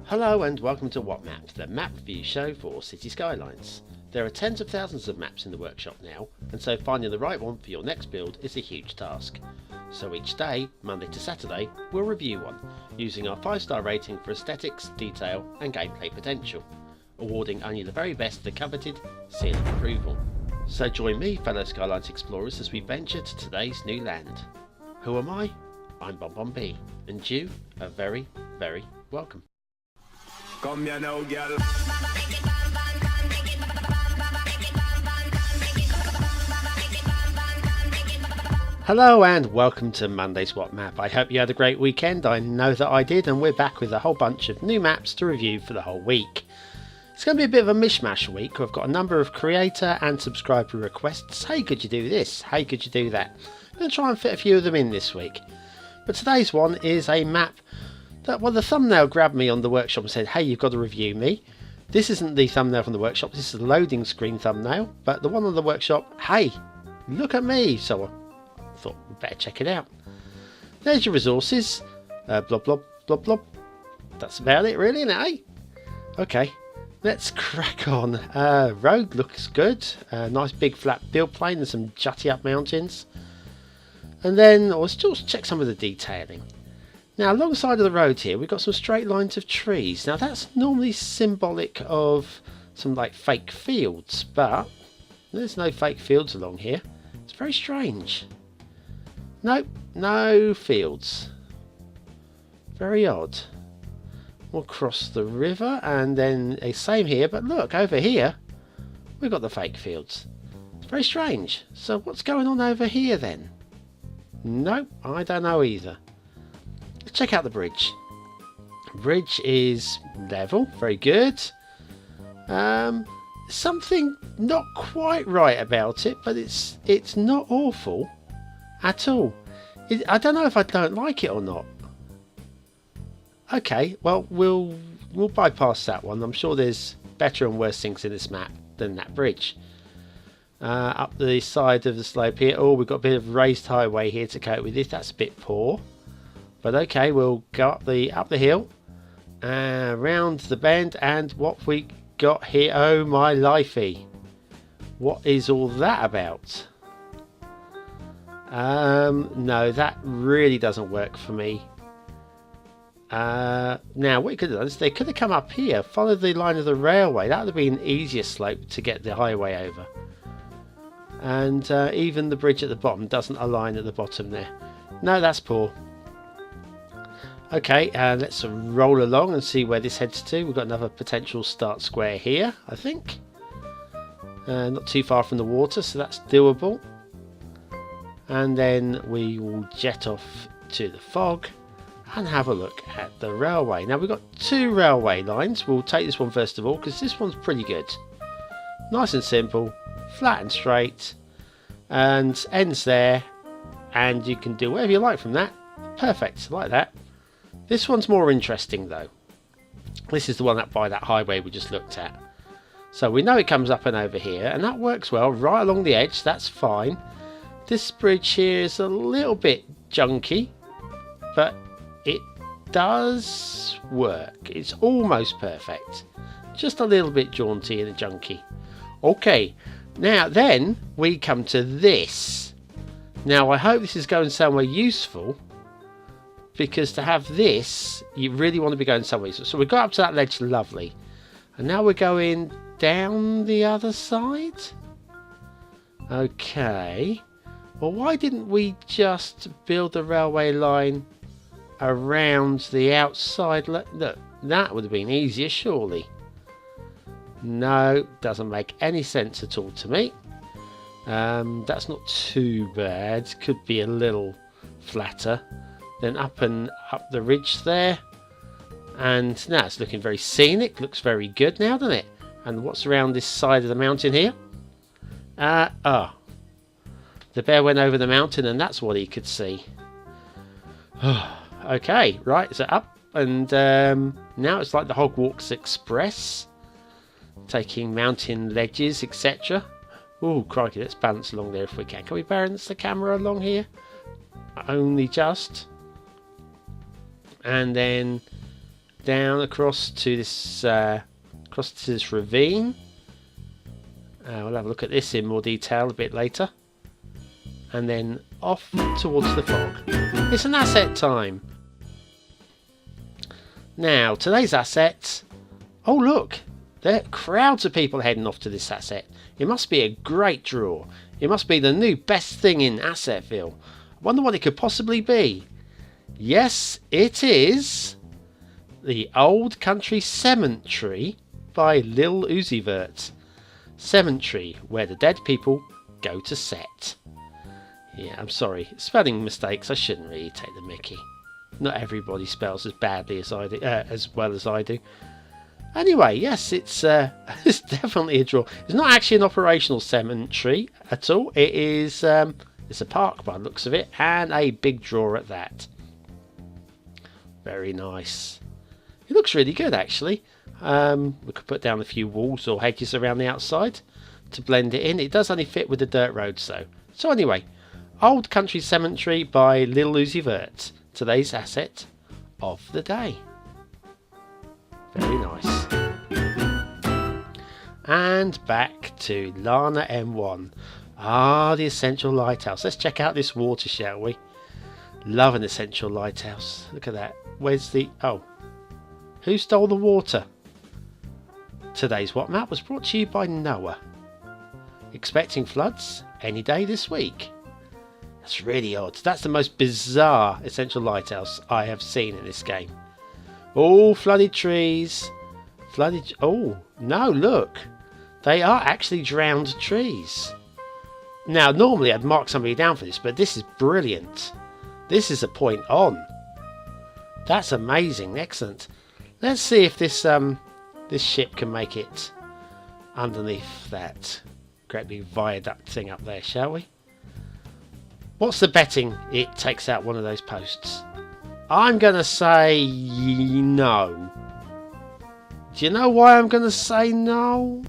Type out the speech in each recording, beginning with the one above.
Hello and welcome to What Map, the map review show for City Skylines. There are tens of thousands of maps in the workshop now, and so finding the right one for your next build is a huge task. So each day, Monday to Saturday, we'll review one, using our 5-star rating for aesthetics, detail and gameplay potential, awarding only the very best the coveted seal of approval. So join me, fellow Skylines explorers, as we venture to today's new land. Who am I? I'm BonBonB, and you are very, very welcome. Come here now, girl. Hello and welcome to Monday's What Map. I hope you had a great weekend. I know that I did, and we're back with a whole bunch of new maps to review for the whole week. It's going to be a bit of a mishmash week. I've got a number of creator and subscriber requests. Hey, could you do this? Hey, could you do that? I'm going to try and fit a few of them in this week. But today's one is a map that, well, the thumbnail grabbed me on the workshop and said, hey, you've got to review me. This isn't the thumbnail from the workshop, this is a loading screen thumbnail, but the one on the workshop, hey, look at me. So I thought we'd better check it out. There's your resources. Blob, blob, blob, blob. That's about it really, isn't it, eh? Okay, let's crack on. Road looks good. Nice big flat build plane and some jutty up mountains. And then let's just check some of the detailing. Now, alongside of the road here, we've got some straight lines of trees. Now, that's normally symbolic of some like fake fields, but there's no fake fields along here. It's very strange. Nope, no fields. Very odd. We'll cross the river and then same here, but look, over here, we've got the fake fields. It's very strange. So what's going on over here then? Nope, I don't know either. Let's check out the bridge. Bridge is level, very good. Something not quite right about it, but it's not awful at all. I don't know if I don't like it or not. Okay, well we'll bypass that one. I'm sure there's better and worse things in this map than that bridge. Up the side of the slope here. Oh, we've got a bit of raised highway here to cope with this. That's a bit poor. But okay, we'll go up the hill, round the bend, and what we got here, oh my lifey, what is all that about? No, that really doesn't work for me. Now what you could have done is they could have come up here, followed the line of the railway. That would have been an easier slope to get the highway over. And even the bridge at the bottom doesn't align at the bottom there. No, that's poor. Okay, let's roll along and see where this heads to. We've got another potential start square here, I think. Not too far from the water, so that's doable. And then we will jet off to the fog and have a look at the railway. Now we've got two railway lines. We'll take this one first of all because this one's pretty good. Nice and simple, flat and straight, and ends there. And you can do whatever you like from that. Perfect, like that. This one's more interesting though. This is the one up by that highway we just looked at. So we know it comes up and over here, and that works well right along the edge. That's fine. This bridge here is a little bit junky, but it does work. It's almost perfect. Just a little bit jaunty and junky. Okay, now then we come to this. Now I hope this is going somewhere useful, because to have this, you really want to be going somewhere. So we got up to that ledge, lovely. And now we're going down the other side. Okay. Well, why didn't we just build the railway line around the outside? Look, that would have been easier, surely. No, doesn't make any sense at all to me. That's not too bad. Could be a little flatter. Then up the ridge there, and now it's looking very scenic. Looks very good now, doesn't it? And what's around this side of the mountain here? The bear went over the mountain, and that's what he could see. Okay, right, so up, and now it's like the Hogwarts Express, taking mountain ledges, etc. Oh, crikey, let's balance along there if we can. Can we balance the camera along here? Only just. And then down across to this ravine. We'll have a look at this in more detail a bit later. And then off towards the fog. It's an asset time. Now, today's asset... Oh, look! There are crowds of people heading off to this asset. It must be a great draw. It must be the new best thing in Assetville. I wonder what it could possibly be. Yes, it is the Old Country Cemetery by liluzivert. Cemetery, where the dead people go to set. Yeah, I'm sorry. Spelling mistakes, I shouldn't really take the mickey. Not everybody spells as badly as I do, as well as I do. Anyway, yes, it's it's definitely a draw. It's not actually an operational cemetery at all. It is it's a park by the looks of it, and a big draw at that. Very nice. It looks really good, actually. We could put down a few walls or hedges around the outside to blend it in. It does only fit with the dirt roads, though. So anyway, Old Country Cemetery by liluzivert. Today's asset of the day. Very nice. And back to LANNA M-1. Ah, the Essential Lighthouse. Let's check out this water, shall we? Love an Essential Lighthouse. Look at that. Where's the... Oh. Who stole the water? Today's What Map was brought to you by Noah. Expecting floods any day this week. That's really odd. That's the most bizarre Essential Lighthouse I have seen in this game. All flooded trees. Flooded... Oh, no, look. They are actually drowned trees. Now, normally I'd mark somebody down for this, but this is brilliant. This is a point on. That's amazing. Excellent. Let's see if this this ship can make it underneath that great big viaduct thing up there, shall we? What's the betting it takes out one of those posts? I'm going to say no. Do you know why I'm going to say no?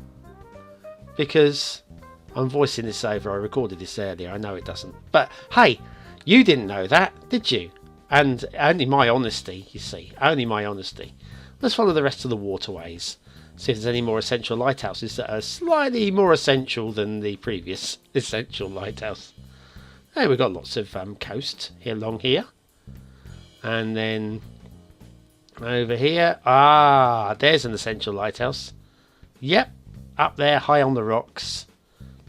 Because I'm voicing this over. I recorded this earlier. I know it doesn't. But hey, you didn't know that, did you? And only my honesty, you see. Only my honesty. Let's follow the rest of the waterways. See if there's any more essential lighthouses that are slightly more essential than the previous essential lighthouse. Hey, we've got lots of coast here along here. And then over here. Ah, there's an essential lighthouse. Yep, up there high on the rocks.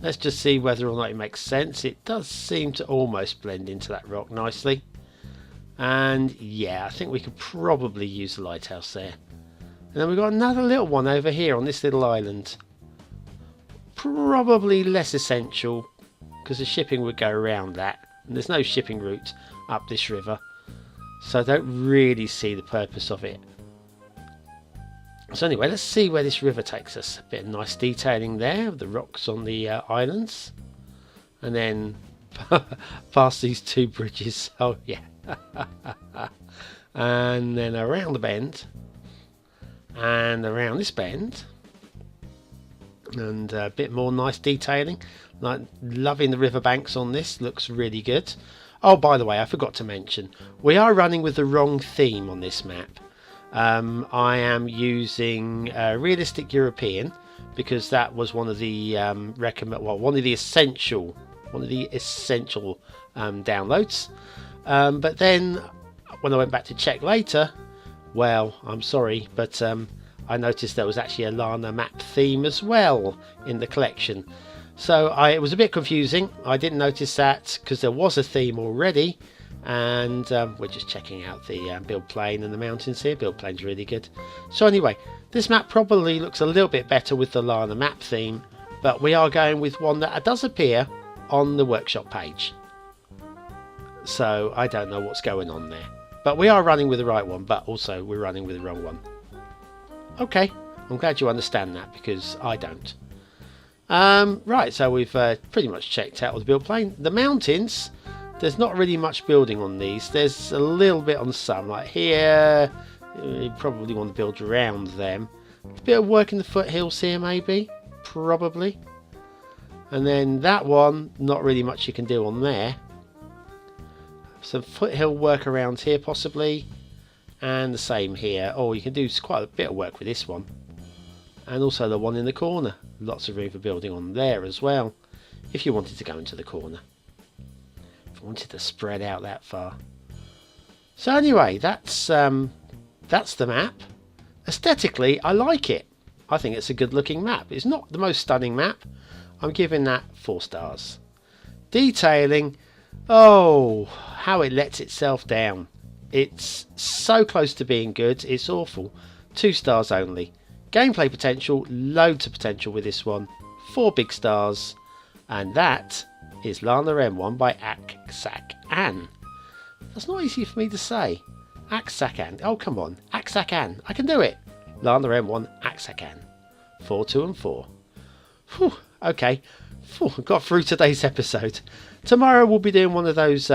Let's just see whether or not it makes sense. It does seem to almost blend into that rock nicely. And yeah, I think we could probably use the lighthouse there. And then we've got another little one over here on this little island. Probably less essential because the shipping would go around that. And there's no shipping route up this river. So I don't really see the purpose of it. So anyway, let's see where this river takes us. A bit of nice detailing there of the rocks on the islands. And then past these two bridges. Oh yeah. And then around the bend. And around this bend. And a bit more nice detailing. Like, loving the riverbanks on this. Looks really good. Oh, by the way, I forgot to mention. We are running with the wrong theme on this map. I am using Realistic European because that was one of the one of the essential downloads. But then when I went back to check later, well, I'm sorry, but I noticed there was actually a LANNA map theme as well in the collection. So it was a bit confusing. I didn't notice that because there was a theme already. And we're just checking out the build plane and the mountains here. Build plane's really good. So anyway, this map probably looks a little bit better with the LANNA map theme, but we are going with one that does appear on the workshop page. So I don't know what's going on there. But we are running with the right one, but also we're running with the wrong one. Okay, I'm glad you understand that because I don't. Right, so we've pretty much checked out the build plane. The mountains... There's not really much building on these. There's a little bit on some. Like here, you probably want to build around them. A bit of work in the foothills here, maybe. Probably. And then that one, not really much you can do on there. Some foothill work around here, possibly. And the same here. Oh, you can do quite a bit of work with this one. And also the one in the corner. Lots of room for building on there as well, if you wanted to go into the corner. If you wanted to spread out that far. So anyway, that's the map. Aesthetically, I like it. I think it's a good looking map. It's not the most stunning map. I'm giving that 4 stars. Detailing, oh, how it lets itself down. It's so close to being good, it's awful. 2 stars only. Gameplay potential, loads of potential with this one. 4 big stars. And that is LANNA M-1 by aksakan. That's not easy for me to say. Aksakan. Oh, come on. Aksakan. I can do it. LANNA M-1 aksakan. 4, 2 and 4. Whew, okay. Whew, got through today's episode. Tomorrow we'll be doing one of those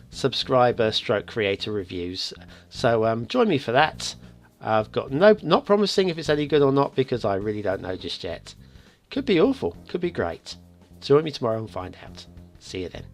subscriber stroke creator reviews. So join me for that. I've got not promising if it's any good or not, because I really don't know just yet. Could be awful. Could be great. Join me tomorrow and find out. See you then.